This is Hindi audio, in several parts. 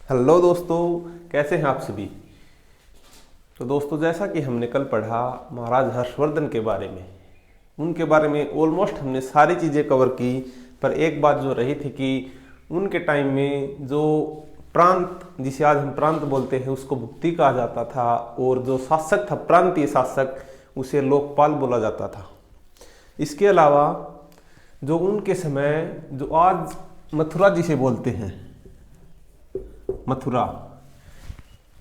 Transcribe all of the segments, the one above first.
हेलो दोस्तों, कैसे हैं आप सभी। तो दोस्तों, जैसा कि हमने कल पढ़ा महाराज हर्षवर्धन के बारे में, उनके बारे में ऑलमोस्ट हमने सारी चीज़ें कवर की। पर एक बात जो रही थी कि उनके टाइम में जो प्रांत, जिसे आज हम प्रांत बोलते हैं, उसको भुक्ति कहा जाता था, और जो शासक था, प्रांतीय शासक, उसे लोकपाल बोला जाता था। इसके अलावा जो उनके समय, जो आज मथुरा जिसे बोलते हैं, मथुरा,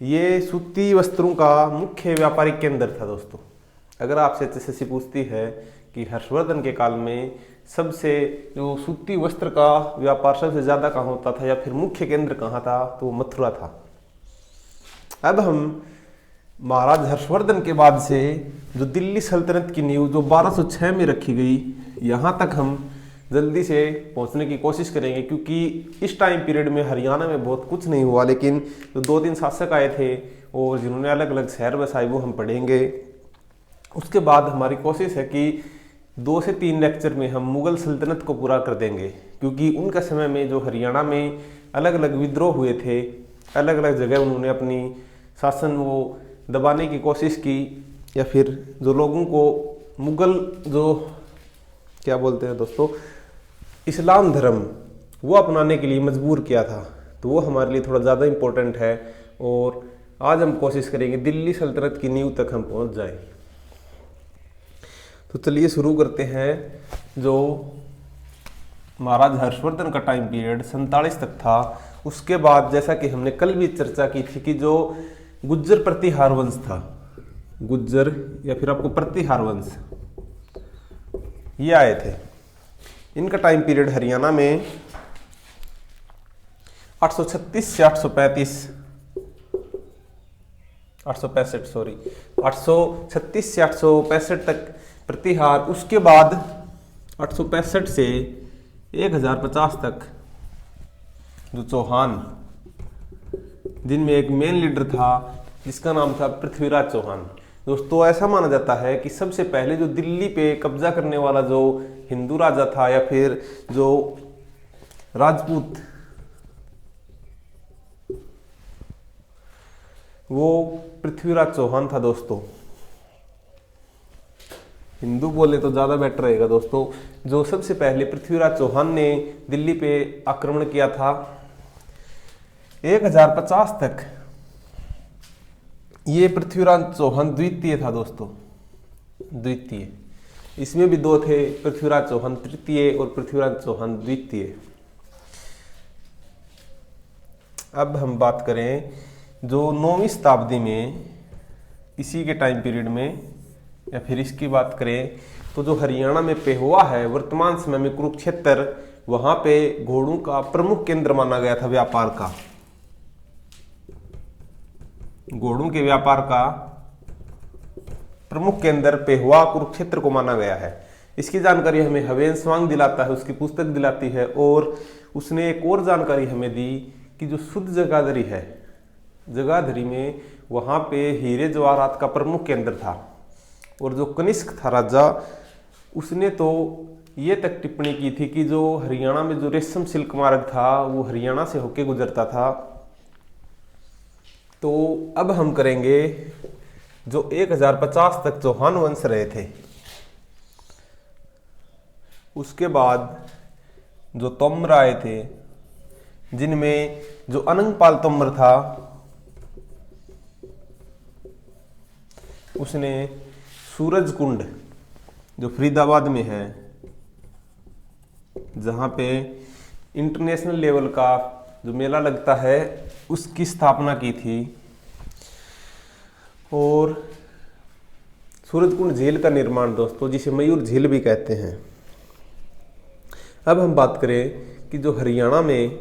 ये सूती वस्त्रों का मुख्य व्यापारिक केंद्र था। दोस्तों, अगर आपसे एचएसएससी पूछती है कि हर्षवर्धन के काल में सबसे जो सूती वस्त्र का व्यापार सबसे ज़्यादा कहाँ होता था या फिर मुख्य केंद्र कहाँ था, तो वो मथुरा था। अब हम महाराज हर्षवर्धन के बाद से जो दिल्ली सल्तनत की नींव जो 1206 में रखी गई, यहाँ तक हम जल्दी से पहुंचने की कोशिश करेंगे, क्योंकि इस टाइम पीरियड में हरियाणा में बहुत कुछ नहीं हुआ, लेकिन जो 2 दिन शासक आए थे और जिन्होंने अलग अलग शहर बसाए, वो हम पढ़ेंगे। उसके बाद हमारी कोशिश है कि 2 से 3 लेक्चर में हम मुगल सल्तनत को पूरा कर देंगे, क्योंकि उनका समय में जो हरियाणा में अलग अलग विद्रोह हुए थे, अलग अलग जगह उन्होंने अपनी शासन वो दबाने की कोशिश की, या फिर जो लोगों को मुगल जो क्या बोलते हैं दोस्तों, इस्लाम धर्म, वो अपनाने के लिए मजबूर किया था। तो वो हमारे लिए थोड़ा ज़्यादा इम्पोर्टेंट है, और आज हम कोशिश करेंगे दिल्ली सल्तनत की नींव तक हम पहुंच जाएं। तो चलिए शुरू करते हैं। जो महाराज हर्षवर्धन का टाइम पीरियड 47 तक था। उसके बाद जैसा कि हमने कल भी चर्चा की थी कि जो गुज्जर प्रतिहार वंश था, गुज्जर या फिर आपको प्रतिहार वंश, ये आए थे। इनका टाइम पीरियड हरियाणा में 836 से 835 836 से 865 तक प्रतिहार। उसके बाद 865 से 1050 तक जो चौहान, जिनमें एक मेन लीडर था जिसका नाम था पृथ्वीराज चौहान। दोस्तों, ऐसा माना जाता है कि सबसे पहले जो दिल्ली पे कब्जा करने वाला जो हिंदू राजा था या फिर जो राजपूत, वो पृथ्वीराज चौहान था। दोस्तों, हिंदू बोले तो ज़्यादा बेटर रहेगा। दोस्तों, जो सबसे पहले पृथ्वीराज चौहान ने दिल्ली पे आक्रमण किया था 1050 तक, ये पृथ्वीराज चौहान द्वितीय था। दोस्तों, द्वितीय, इसमें भी 2 थे, पृथ्वीराज चौहान तृतीय और पृथ्वीराज चौहान द्वितीय। अब हम बात करें जो 9वीं शताब्दी में, इसी के टाइम पीरियड में, या फिर इसकी बात करें तो जो हरियाणा में पेहोवा है, वर्तमान समय में कुरुक्षेत्र, वहां पे घोड़ों का प्रमुख केंद्र माना गया था व्यापार का। घोड़ों के व्यापार का प्रमुख केंद्र पेहोवा कुरुक्षेत्र को माना गया है। इसकी जानकारी हमें हवेन स्वांग दिलाता है, उसकी पुस्तक दिलाती है। और उसने एक और जानकारी हमें दी कि जो शुद्ध जगाधरी है, जगाधरी में वहां पे हीरे जवाहरात का प्रमुख केंद्र था। और जो कनिष्क था राजा, उसने तो ये तक टिप्पणी की थी कि जो हरियाणा में जो रेशम सिल्क मार्ग था, वो हरियाणा से होके गुजरता था। तो अब हम करेंगे जो 1050 तक चौहान वंश रहे थे। उसके बाद जो तोमर आए थे, जिनमें जो अनंगपाल तोमर था, उसने सूरज कुंड जो फरीदाबाद में है, जहाँ पे इंटरनेशनल लेवल का जो मेला लगता है, उसकी स्थापना की थी। और सूरजकुंड झील का निर्माण, दोस्तों, जिसे मयूर झील भी कहते हैं। अब हम बात करें कि जो हरियाणा में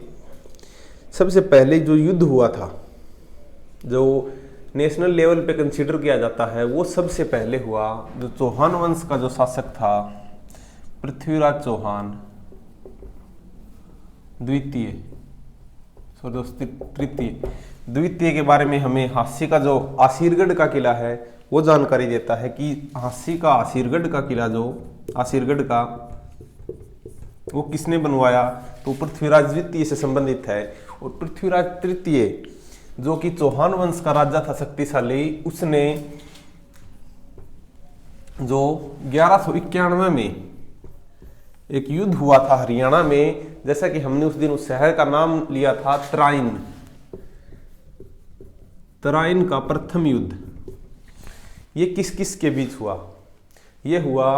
सबसे पहले जो युद्ध हुआ था, जो नेशनल लेवल पे कंसीडर किया जाता है, वो सबसे पहले हुआ जो चौहान वंश का जो शासक था, पृथ्वीराज चौहान द्वितीय, द्वितीय के बारे में हमें हांसी का जो आसीरगढ़ का किला है वो जानकारी देता है कि हांसी का आसीरगढ़ का किला, जो आसीरगढ़ का वो किसने बनवाया? तो पृथ्वीराज द्वितीय से संबंधित है। और पृथ्वीराज तृतीय जो कि चौहान वंश का राजा था शक्तिशाली, उसने जो 1191 में एक युद्ध हुआ था हरियाणा में, जैसा कि हमने उस दिन उस शहर का नाम लिया था तराइन, तराइन का प्रथम युद्ध, ये किस किस के बीच हुआ? ये हुआ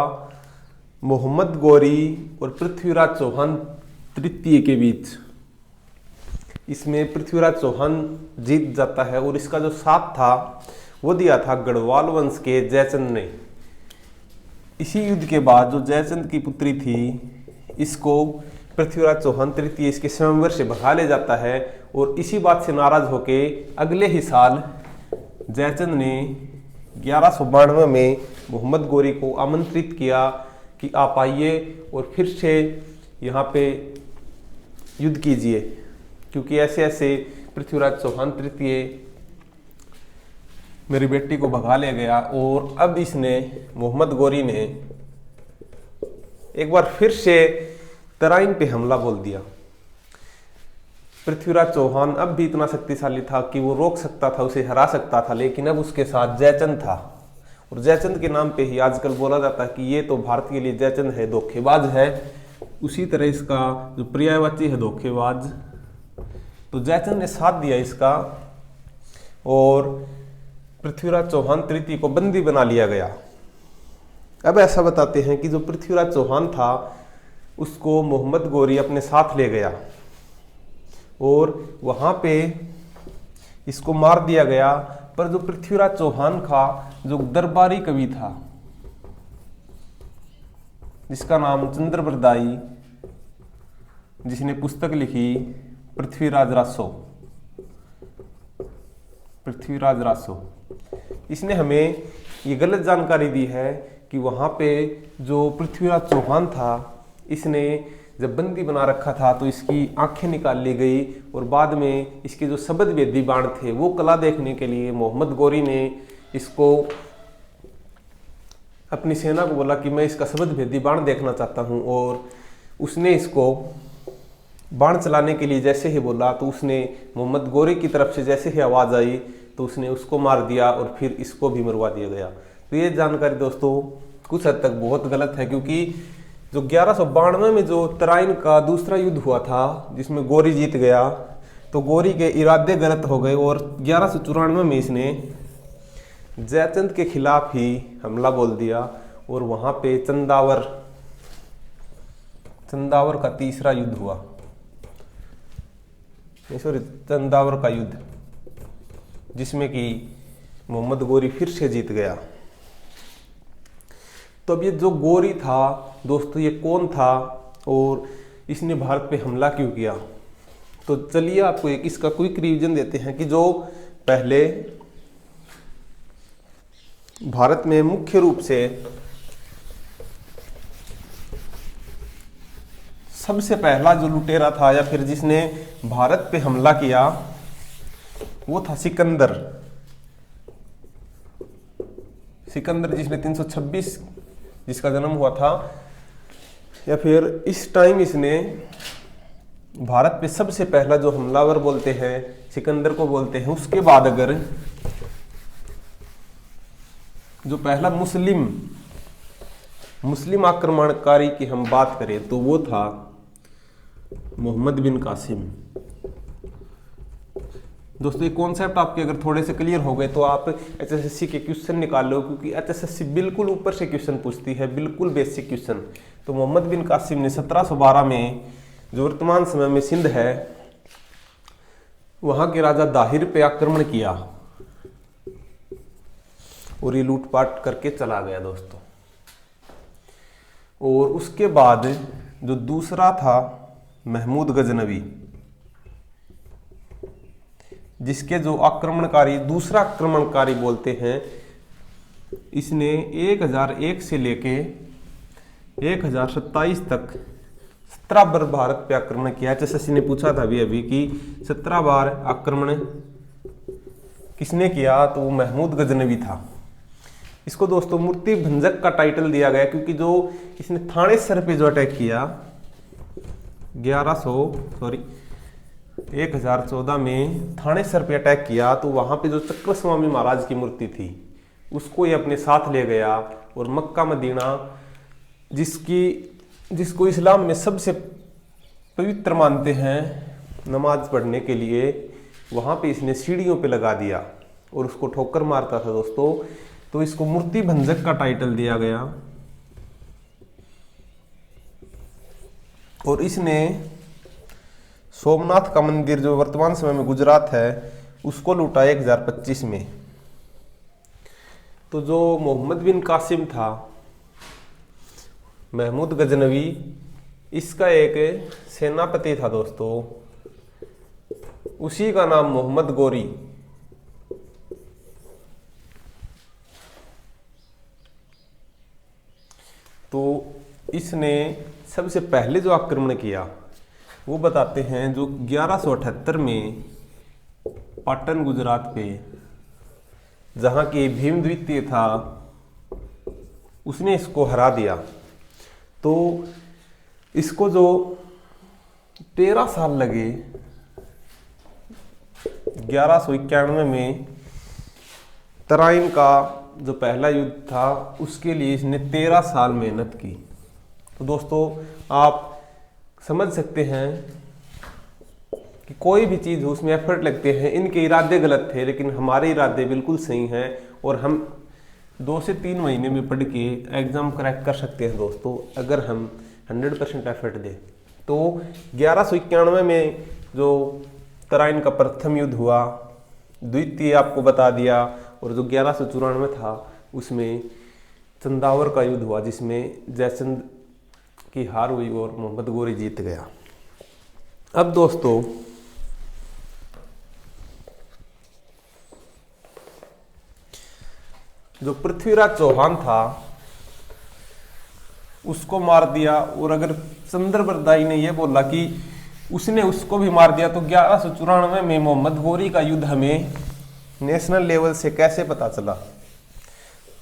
मोहम्मद गौरी और पृथ्वीराज चौहान तृतीय के बीच। इसमें पृथ्वीराज चौहान जीत जाता है और इसका जो साथ था वो दिया था गढ़वाल वंश के जयचंद ने। इसी युद्ध के बाद जो जयचंद की पुत्री थी, इसको पृथ्वीराज चौहान तृतीय इसके स्वयंवर से भगा ले जाता है। और इसी बात से नाराज होके अगले ही साल जयचंद ने 1192 में मोहम्मद गौरी को आमंत्रित किया कि आप आइए और फिर से यहाँ पे युद्ध कीजिए, क्योंकि ऐसे ऐसे पृथ्वीराज चौहान तृतीय मेरी बेटी को भगा ले गया। और अब इसने मोहम्मद गौरी ने एक बार फिर से तराइन पे हमला बोल दिया। पृथ्वीराज चौहान अब भी इतना शक्तिशाली था कि वो रोक सकता था, उसे हरा सकता था, लेकिन अब उसके साथ जयचंद था। और जयचंद के नाम पे ही आजकल बोला जाता है कि ये तो भारत के लिए जयचंद है, धोखेबाज है। उसी तरह इसका जो पर्यायवाची है धोखेबाज, तो जयचंद ने साथ दिया इसका और पृथ्वीराज चौहान तृतीय को बंदी बना लिया गया। अब ऐसा बताते हैं कि जो पृथ्वीराज चौहान था उसको मोहम्मद गौरी अपने साथ ले गया और वहां पे इसको मार दिया गया। पर जो पृथ्वीराज चौहान का जो दरबारी कवि था, जिसका नाम चंद्रबरदाई, जिसने पुस्तक लिखी पृथ्वीराज रासो, पृथ्वीराज रासो, इसने हमें ये गलत जानकारी दी है कि वहां पे जो पृथ्वीराज चौहान था, इसने जब बंदी बना रखा था तो इसकी आंखें निकाल ली गई और बाद में इसके जो शब्द वेदी बाण थे वो कला देखने के लिए मोहम्मद गौरी ने इसको अपनी सेना को बोला कि मैं इसका शब्द वेदी बाण देखना चाहता हूं। और उसने इसको बाण चलाने के लिए जैसे ही बोला तो उसने मोहम्मद गौरी की तरफ से जैसे ही आवाज आई तो उसने उसको मार दिया और फिर इसको भी मरवा दिया गया। तो ये जानकारी दोस्तों कुछ हद तक बहुत गलत है, क्योंकि जो 1192 में जो तराइन का दूसरा युद्ध हुआ था जिसमें गौरी जीत गया, तो गौरी के इरादे गलत हो गए और 1194 में इसने जयचंद के खिलाफ ही हमला बोल दिया और वहां पे चंदावर का तीसरा युद्ध हुआ, सॉरी चंदावर का युद्ध, जिसमें कि मोहम्मद गौरी फिर से जीत गया। तो अब ये जो गौरी था दोस्तों, ये कौन था और इसने भारत पे हमला क्यों किया? तो चलिए आपको एक इसका क्विक रिवीजन देते हैं कि जो पहले भारत में मुख्य रूप से सबसे पहला जो लुटेरा था या फिर जिसने भारत पे हमला किया वो था सिकंदर, जिसने 326 जिसका जन्म हुआ था, या फिर इस टाइम इसने भारत पे सबसे पहला जो हमलावर बोलते हैं सिकंदर को बोलते हैं। उसके बाद अगर जो पहला मुस्लिम आक्रमणकारी की हम बात करें तो वो था मोहम्मद बिन कासिम। दोस्तों ये कॉन्सेप्ट आपके अगर थोड़े से क्लियर हो गए तो आप एचएसएससी के क्वेश्चन निकाल लो, क्योंकि एचएसएससी बिल्कुल ऊपर से क्वेश्चन पूछती है, बिल्कुल बेसिक क्वेश्चन। तो मोहम्मद बिन कासिम ने 1712 में जो वर्तमान समय में सिंध है वहां के राजा दाहिर पे आक्रमण किया और ये लूटपाट करके चला गया दोस्तों। और उसके बाद जो दूसरा था महमूद गजनवी, जिसके जो दूसरा आक्रमणकारी बोलते हैं, इसने 1001 से लेके 1027 तक 17 बार भारत पे आक्रमण किया। एचएसएससी ने पूछा था अभी कि 17 बार आक्रमण किसने किया, तो वो महमूद गजनवी था। इसको दोस्तों मूर्ति भंजक का टाइटल दिया गया क्योंकि जो इसने थानेसर पे जो अटैक किया 1014 में थानेसर पे अटैक किया, तो वहां पे जो चक्र स्वामी महाराज की मूर्ति थी उसको ये अपने साथ ले गया और मक्का मदीना जिसको इस्लाम में सबसे पवित्र मानते हैं नमाज पढ़ने के लिए, वहां पे इसने सीढ़ियों पे लगा दिया और उसको ठोकर मारता था दोस्तों। तो इसको मूर्ति भंजक का टाइटल दिया गया। और इसने सोमनाथ का मंदिर जो वर्तमान समय में गुजरात है उसको लूटा 1025 में। तो जो मोहम्मद बिन कासिम था, महमूद गजनवी, इसका एक सेनापति था दोस्तों, उसी का नाम मोहम्मद गोरी। तो इसने सबसे पहले जो आक्रमण किया वो बताते हैं जो 1178 में पाटन गुजरात पे, जहां की भीम द्वितीय था, उसने इसको हरा दिया। तो इसको जो 13 साल लगे 1191 में तराइन का जो पहला युद्ध था उसके लिए इसने 13 साल मेहनत की। तो दोस्तों आप समझ सकते हैं कि कोई भी चीज़ हो उसमें एफर्ट लगते हैं। इनके इरादे गलत थे लेकिन हमारे इरादे बिल्कुल सही हैं और हम 2 से 3 महीने में पढ़ के एग्ज़ाम क्रैक कर सकते हैं दोस्तों, अगर हम 100% एफर्ट दें। तो 1191 में जो तराइन का प्रथम युद्ध हुआ, द्वितीय आपको बता दिया, और जो 1194 था उसमें चंदावर का युद्ध हुआ जिसमें जयचंद की हार हुई और मोहम्मद गोरी जीत गया। अब दोस्तों जो पृथ्वीराज चौहान था उसको मार दिया, और अगर चंद्रबरदाई ने यह बोला कि उसने उसको भी मार दिया, तो 1194 में मोहम्मद गोरी का युद्ध हमें नेशनल लेवल से कैसे पता चला?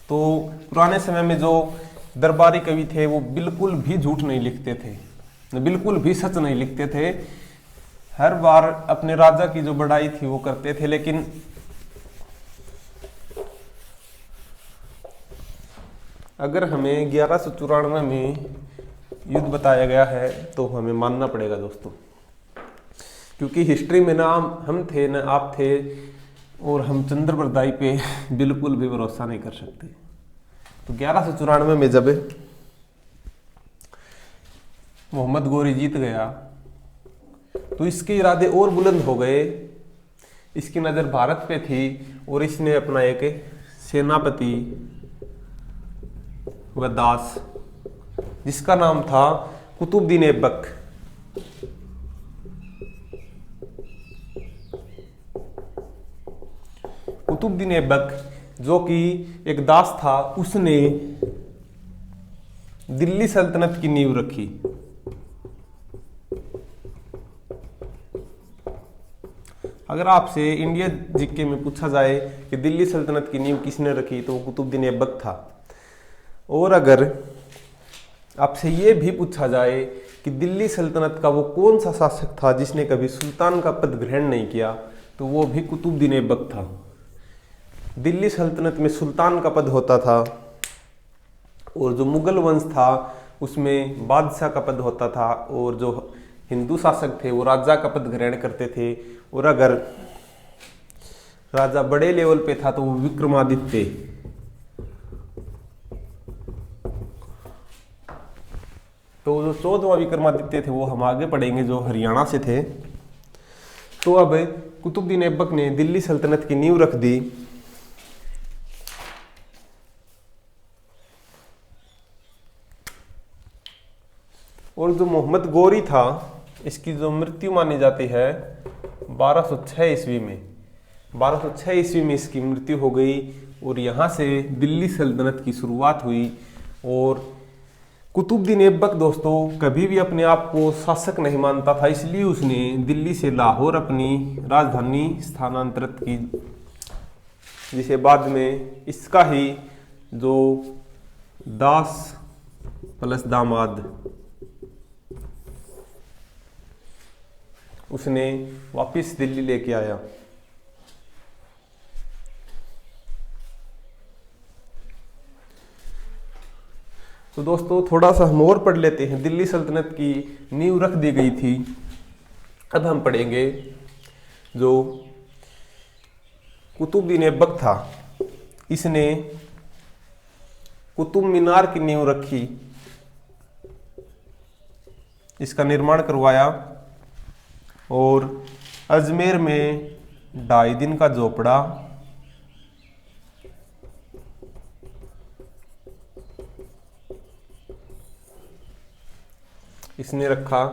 तो पुराने समय में जो दरबारी कवि थे वो बिल्कुल भी झूठ नहीं लिखते थे, बिल्कुल भी सच नहीं लिखते थे। हर बार अपने राजा की जो बड़ाई थी वो करते थे, लेकिन अगर हमें 1194 में युद्ध बताया गया है तो हमें मानना पड़ेगा दोस्तों, क्योंकि हिस्ट्री में ना हम थे ना आप थे, और हम चंद्रबरदाई पे बिल्कुल भी भरोसा नहीं कर सकते। तो 1194 में जब मोहम्मद गोरी जीत गया तो इसके इरादे और बुलंद हो गए। इसकी नज़र भारत पे थी और इसने अपना एक सेनापति व दास, जिसका नाम था कुतुबुद्दीन ऐबक, कुतुबुद्दीन ऐबक जो कि एक दास था, उसने दिल्ली सल्तनत की नींव रखी। अगर आपसे इंडिया जीके में पूछा जाए कि दिल्ली सल्तनत की नींव किसने रखी तो वो कुतुबुद्दीन ऐबक था। और अगर आपसे ये भी पूछा जाए कि दिल्ली सल्तनत का वो कौन सा शासक था जिसने कभी सुल्तान का पद ग्रहण नहीं किया, तो वो भी कुतुबुद्दीन ऐबक था। दिल्ली सल्तनत में सुल्तान का पद होता था और जो मुगल वंश था उसमें बादशाह का पद होता था, और जो हिंदू शासक थे वो राजा का पद ग्रहण करते थे। और अगर राजा बड़े लेवल पे था तो वो विक्रमादित्य, तो जो 14वां विक्रमादित्य थे वो हम आगे पढ़ेंगे, जो हरियाणा से थे। तो अब कुतुबुद्दीन ऐबक ने दिल्ली सल्तनत की नींव रख दी। और जो मोहम्मद गोरी था, इसकी जो मृत्यु मानी जाती है 1206 ईस्वी में, 1206 ईस्वी में इसकी मृत्यु हो गई। और यहाँ से दिल्ली सल्तनत की शुरुआत हुई। और कुतुबुद्दीन ऐबक दोस्तों कभी भी अपने आप को शासक नहीं मानता था, इसलिए उसने दिल्ली से लाहौर अपनी राजधानी स्थानांतरित की, जिसे बाद में इसका ही जो दास प्लस दामाद उसने वापस दिल्ली लेके आया। तो दोस्तों थोड़ा सा हम और पढ़ लेते हैं। दिल्ली सल्तनत की नींव रख दी गई थी। अब हम पढ़ेंगे जो कुतुबुद्दीन ऐबक था, इसने कुतुब मीनार की नींव रखी, इसका निर्माण करवाया और अजमेर में 2.5 दिन का झोपड़ा, इसने रखा।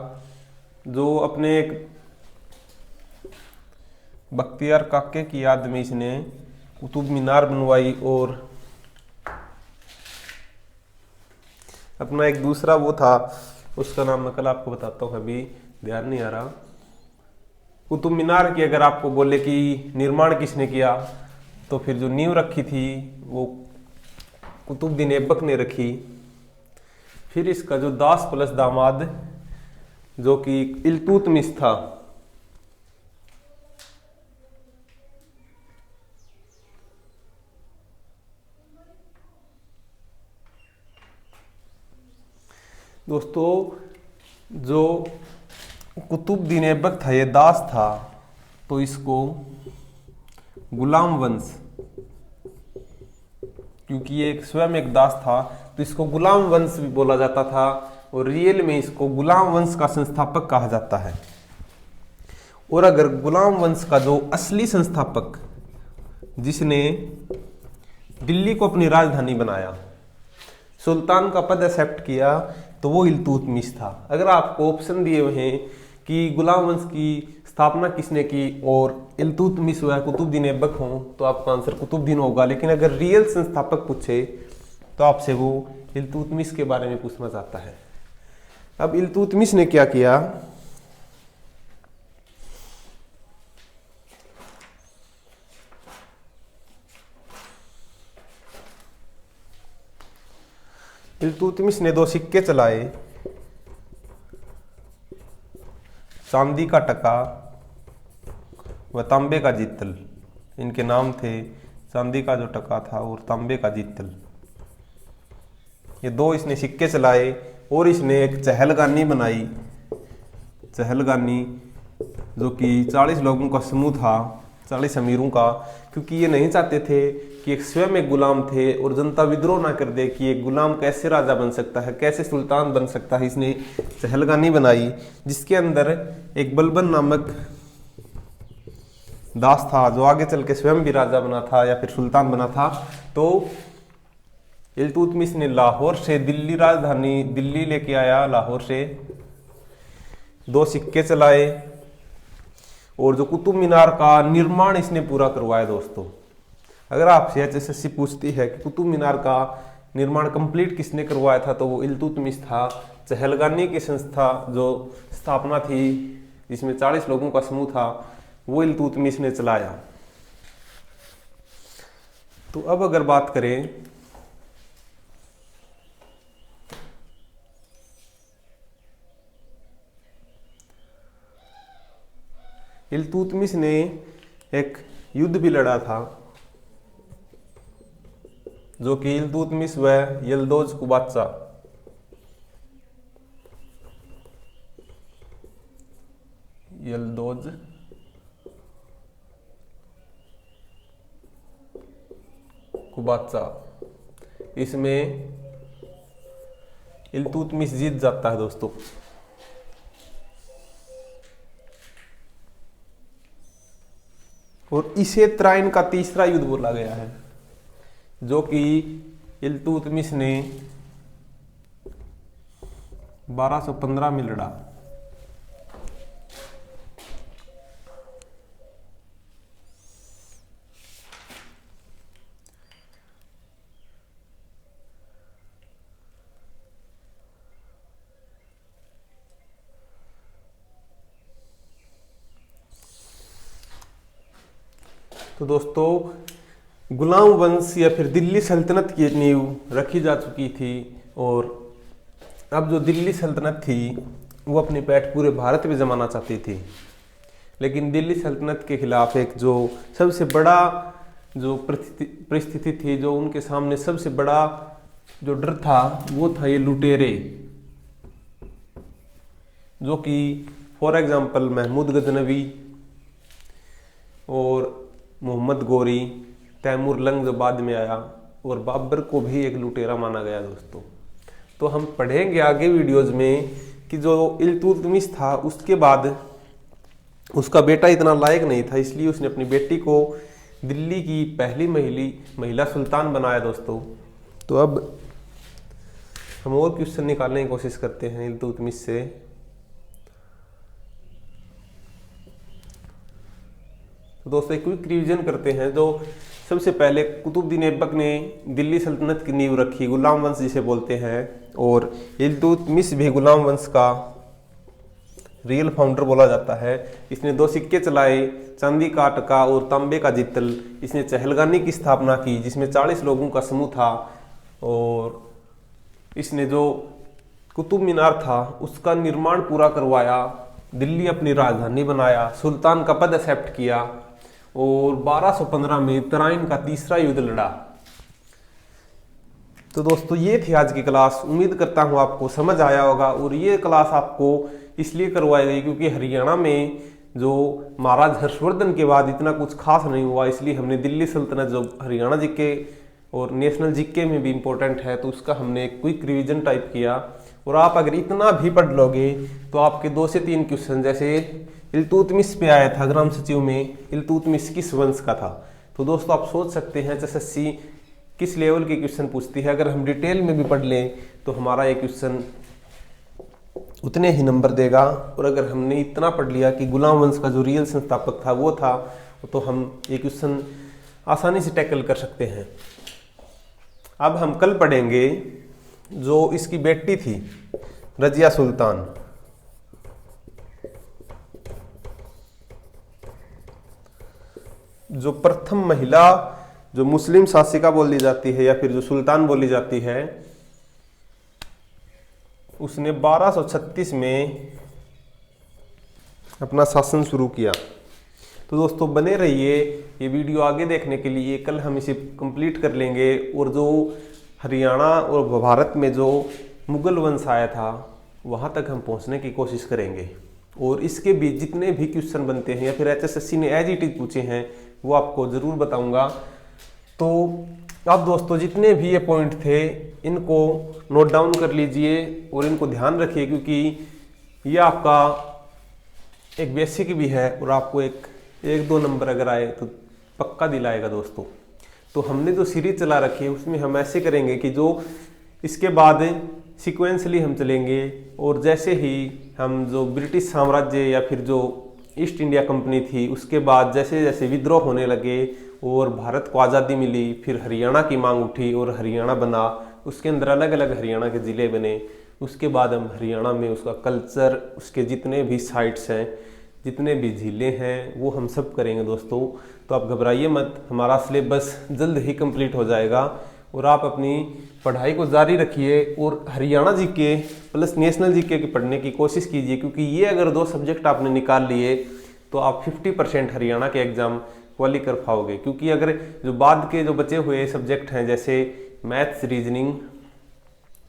जो अपने एक बख्तियार काके की याद में इसने कुतुब मीनार बनवाई और अपना एक दूसरा वो था, उसका नाम मैं कल आपको बताता हूँ, अभी ध्यान नहीं आ रहा। कुतुब मीनार की अगर आपको बोले कि निर्माण किसने किया, तो फिर जो नींव रखी थी वो कुतुबुद्दीन ऐबक ने रखी। फिर इसका जो दास प्लस दामाद जो कि इल्तुतमिश था, दोस्तों जो कुतुबुद्दीन ऐबक था ये दास था, तो इसको गुलाम वंश, क्योंकि ये स्वयं एक दास था तो इसको गुलाम वंश भी बोला जाता था और रियल में इसको गुलाम वंश का संस्थापक कहा जाता है। और अगर गुलाम वंश का जो असली संस्थापक जिसने दिल्ली को अपनी राजधानी बनाया, सुल्तान का पद एक्सेप्ट किया, तो वो इल्तुतमिश था। अगर आपको ऑप्शन दिए हुए हैं कि गुलाम वंश की स्थापना किसने की और इल्तुतमिश हुआ कुतुबुद्दीन ऐबक हो, तो आपका आंसर कुतुबुद्दीन होगा। लेकिन अगर रियल संस्थापक पूछे तो आपसे वो इल्तुतमिश के बारे में पूछना चाहता है। अब इल्तुतमिश ने क्या किया, इल्तुतमिश ने 2 सिक्के चलाए, चांदी का टका व तांबे का जित्तल। इनके नाम थे, चांदी का जो टका था और तांबे का जित्तल। ये 2 इसने सिक्के चलाए और इसने एक चहलगानी बनाई। चहलगानी जो कि 40 लोगों का समूह था, 40 अमीरों का, क्योंकि ये नहीं चाहते थे कि एक स्वयं एक गुलाम थे और जनता विद्रोह ना कर दे कि एक गुलाम कैसे राजा बन सकता है, कैसे सुल्तान बन सकता है। इसने चहलगानी बनाई जिसके अंदर एक बलबन नामक दास था जो आगे चल के स्वयं भी राजा बना था या फिर सुल्तान बना था। तो इल्तुतमिश ने लाहौर से दिल्ली राजधानी दिल्ली लेके आया, लाहौर से 2 सिक्के चलाए और जो कुतुब मीनार का निर्माण इसने पूरा करवाया। दोस्तों अगर आपसे एचएसएससी पूछती है कि कुतुब मीनार का निर्माण कंप्लीट किसने करवाया था, तो वो इल्तुतमिश था। चहलगानी की संस्था जो स्थापना थी जिसमें 40 लोगों का समूह था, वो इल्तुतमिश ने चलाया। तो अब अगर बात करें इल्तुतमिश ने एक युद्ध भी लड़ा था जो कि इल्तुतमिश व यल्दोज कुबात्सा, यल्दोज कुबात्सा, इसमें इल्तुतमिश जीत जाता है। दोस्तों और इसे त्राइन का तीसरा युद्ध बोला गया है जो कि इल्तुतमिश ने 1215 में लड़ा। तो दोस्तों गुलाम वंश या फिर दिल्ली सल्तनत की नींव रखी जा चुकी थी और अब जो दिल्ली सल्तनत थी वो अपनी पैठ पूरे भारत में जमाना चाहती थी। लेकिन दिल्ली सल्तनत के खिलाफ एक जो सबसे बड़ा जो परिस्थिति थी, जो उनके सामने सबसे बड़ा जो डर था, वो था ये लुटेरे, जो कि फॉर एग्जाम्पल महमूद गजनवी और मोहम्मद गोरी, तैमूर लंग जो बाद में आया, और बाबर को भी एक लुटेरा माना गया दोस्तों। तो हम पढ़ेंगे आगे वीडियोज में कि जो इल्तुतमिश था उसके बाद उसका बेटा इतना लायक नहीं था, इसलिए उसने अपनी बेटी को दिल्ली की पहली महिला सुल्तान बनाया दोस्तों। तो अब हम और क्वेश्चन निकालने की कोशिश करते हैं इल्तुतमिश से। तो दोस्तों एक क्विक रिवीजन करते हैं। जो सबसे पहले कुतुबुद्दीन ऐबक ने दिल्ली सल्तनत की नींव रखी, गुलाम वंश जिसे बोलते हैं, और इल्तुतमिश भी गुलाम वंश का रियल फाउंडर बोला जाता है। इसने 2 सिक्के चलाए, चांदी का टका और तांबे का जित्तल। इसने चहलगानी की स्थापना की जिसमें 40 लोगों का समूह था, और इसने जो कुतुब मीनार था उसका निर्माण पूरा करवाया, दिल्ली अपनी राजधानी बनाया, सुल्तान का पद एक्सेप्ट किया, और 1215 में तराइन का तीसरा युद्ध लड़ा। तो दोस्तों ये थी आज की क्लास। उम्मीद करता हूँ आपको समझ आया होगा, और ये क्लास आपको इसलिए करवाई गई क्योंकि हरियाणा में जो महाराज हर्षवर्धन के बाद इतना कुछ खास नहीं हुआ, इसलिए हमने दिल्ली सल्तनत जो हरियाणा जीके और नेशनल जीके में भी इम्पोर्टेंट है, तो उसका हमने एक क्विक रिवीजन टाइप किया। और आप अगर इतना भी पढ़ लोगे तो आपके 2 से 3 क्वेश्चन, जैसे इल्तुतमिश पे आया था ग्राम सचिव में, इल्तुतमिश किस वंश का था, तो दोस्तों आप सोच सकते हैं एसएससी किस लेवल के क्वेश्चन पूछती है। अगर हम डिटेल में भी पढ़ लें तो हमारा ये क्वेश्चन उतने ही नंबर देगा। और अगर हमने इतना पढ़ लिया कि गुलाम वंश का जो रियल संस्थापक था वो था, तो हम ये क्वेश्चन आसानी से टैकल कर सकते हैं। अब हम कल पढ़ेंगे जो इसकी बेटी थी रजिया सुल्तान, जो प्रथम महिला जो मुस्लिम शासिका बोली जाती है या फिर जो सुल्तान बोली जाती है, उसने 1236 में अपना शासन शुरू किया। तो दोस्तों बने रहिए, ये वीडियो आगे देखने के लिए। कल हम इसे कंप्लीट कर लेंगे, और जो हरियाणा और भारत में जो मुगल वंश आया था वहाँ तक हम पहुँचने की कोशिश करेंगे। और इसके भी जितने भी क्वेश्चन बनते हैं या फिर एचएसएससी ने एज इट इज पूछे हैं वो आपको ज़रूर बताऊंगा। तो आप दोस्तों जितने भी ये पॉइंट थे इनको नोट डाउन कर लीजिए और इनको ध्यान रखिए, क्योंकि ये आपका एक बेसिक भी है और आपको एक 1-2 नंबर अगर आए तो पक्का दिलाएगा दोस्तों। तो हमने जो सीरीज चला रखी है उसमें हम ऐसे करेंगे कि जो इसके बाद सिक्वेंसली हम चलेंगे, और जैसे ही हम जो ब्रिटिश साम्राज्य या फिर जो ईस्ट इंडिया कंपनी थी उसके बाद जैसे जैसे विद्रोह होने लगे और भारत को आज़ादी मिली, फिर हरियाणा की मांग उठी और हरियाणा बना, उसके अंदर अलग अलग हरियाणा के ज़िले बने। उसके बाद हम हरियाणा में उसका कल्चर, उसके जितने भी साइट्स हैं, जितने भी झीलें हैं, वो हम सब करेंगे दोस्तों। तो आप घबराइए मत, हमारा सिलेबस जल्द ही कंप्लीट हो जाएगा और आप अपनी पढ़ाई को जारी रखिए और Haryana GK plus national GK की पढ़ने की कोशिश कीजिए, क्योंकि ये अगर 2 सब्जेक्ट आपने निकाल लिए तो आप 50% हरियाणा के एग्ज़ाम क्वाली कर पाओगे। क्योंकि अगर जो बाद के जो बचे हुए सब्जेक्ट हैं जैसे maths, reasoning,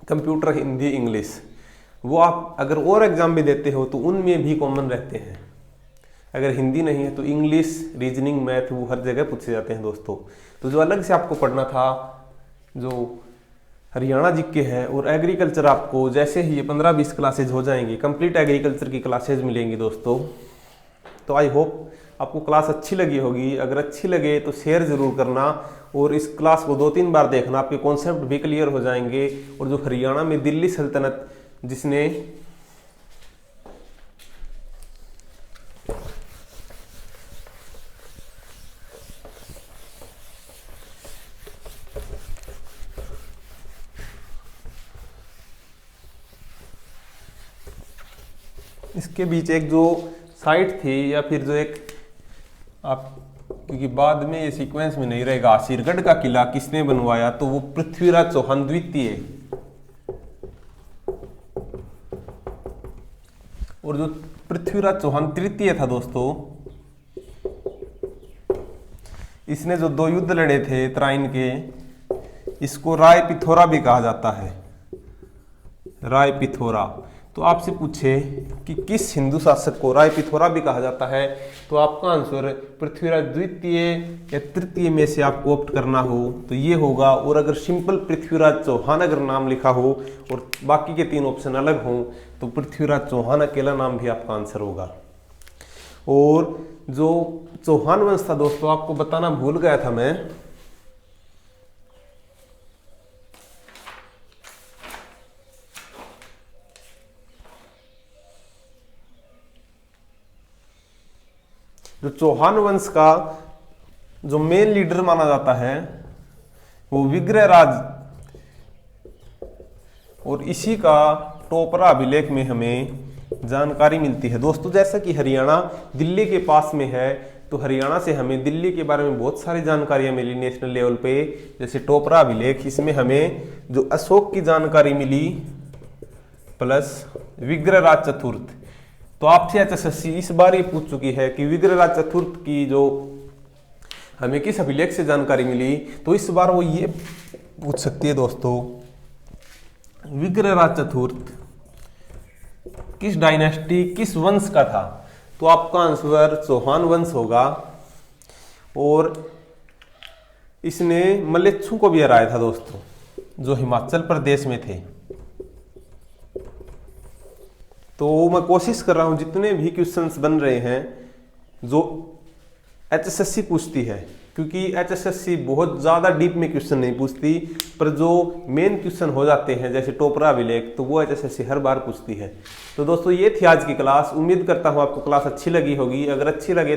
computer, Hindi, English, वो आप अगर और एग्ज़ाम भी देते हो तो उनमें भी कॉमन रहते हैं। अगर हिंदी नहीं है तो इंग्लिश, रीजनिंग, मैथ वो हर जगह पूछे जाते हैं दोस्तों। तो जो अलग से आपको पढ़ना था जो हरियाणा जीके है, और एग्रीकल्चर आपको जैसे ही ये 15-20 क्लासेज हो जाएंगी, कंप्लीट एग्रीकल्चर की क्लासेज मिलेंगी दोस्तों। तो आई होप आपको क्लास अच्छी लगी होगी। अगर अच्छी लगे तो शेयर ज़रूर करना और इस क्लास को 2-3 बार देखना, आपके कॉन्सेप्ट भी क्लियर हो जाएंगे। और जो हरियाणा में दिल्ली सल्तनत जिसने इसके बीच एक जो साइट थी या फिर जो एक आप, क्योंकि बाद में ये सीक्वेंस में नहीं रहेगा, सिरगढ़ का किला किसने बनवाया, तो वो पृथ्वीराज चौहान द्वितीय। और जो पृथ्वीराज चौहान तृतीय था दोस्तों इसने जो 2 युद्ध लड़े थे तराइन के, इसको राय पिथौरा भी कहा जाता है, राय पिथौरा। तो आपसे पूछे कि किस हिंदू शासक को राय पिथौरा भी कहा जाता है, तो आपका आंसर पृथ्वीराज द्वितीय या तृतीय में से आपको ऑप्ट करना हो तो ये होगा। और अगर सिंपल पृथ्वीराज चौहान अगर नाम लिखा हो और बाकी के 3 ऑप्शन अलग हों तो पृथ्वीराज चौहान अकेला नाम भी आपका आंसर होगा। और जो चौहान वंश था दोस्तों, आपको बताना भूल गया था मैं, जो चौहान वंश का जो मेन लीडर माना जाता है वो विग्रहराज, और इसी का टोपरा अभिलेख में हमें जानकारी मिलती है दोस्तों। जैसा कि हरियाणा दिल्ली के पास में है, तो हरियाणा से हमें दिल्ली के बारे में बहुत सारी जानकारियां मिली नेशनल लेवल पे, जैसे टोपरा अभिलेख, इसमें हमें जो अशोक की जानकारी मिली प्लस विग्रहराज चतुर्थ। तो आपसे एचएसएससी इस बार ये पूछ चुकी है कि विग्रहराज चतुर्थ की जो हमें किस अभिलेख से जानकारी मिली, तो इस बार वो ये पूछ सकती है दोस्तों, विग्रहराज चतुर्थ किस डायनेस्टी, किस वंश का था, तो आपका आंसर चौहान वंश होगा। और इसने मलेच्छु को भी हराया था दोस्तों, जो हिमाचल प्रदेश में थे। तो मैं कोशिश कर रहा हूं जितने भी क्वेश्चंस बन रहे हैं जो एचएसएससी पूछती है, क्योंकि एचएसएससी बहुत ज़्यादा डीप में क्वेश्चन नहीं पूछती, पर जो मेन क्वेश्चन हो जाते हैं जैसे टोपरा अभिलेख, तो वो एचएसएससी हर बार पूछती है। तो दोस्तों ये थी आज की क्लास। उम्मीद करता हूँ आपको क्लास अच्छी लगी होगी। अगर अच्छी लगे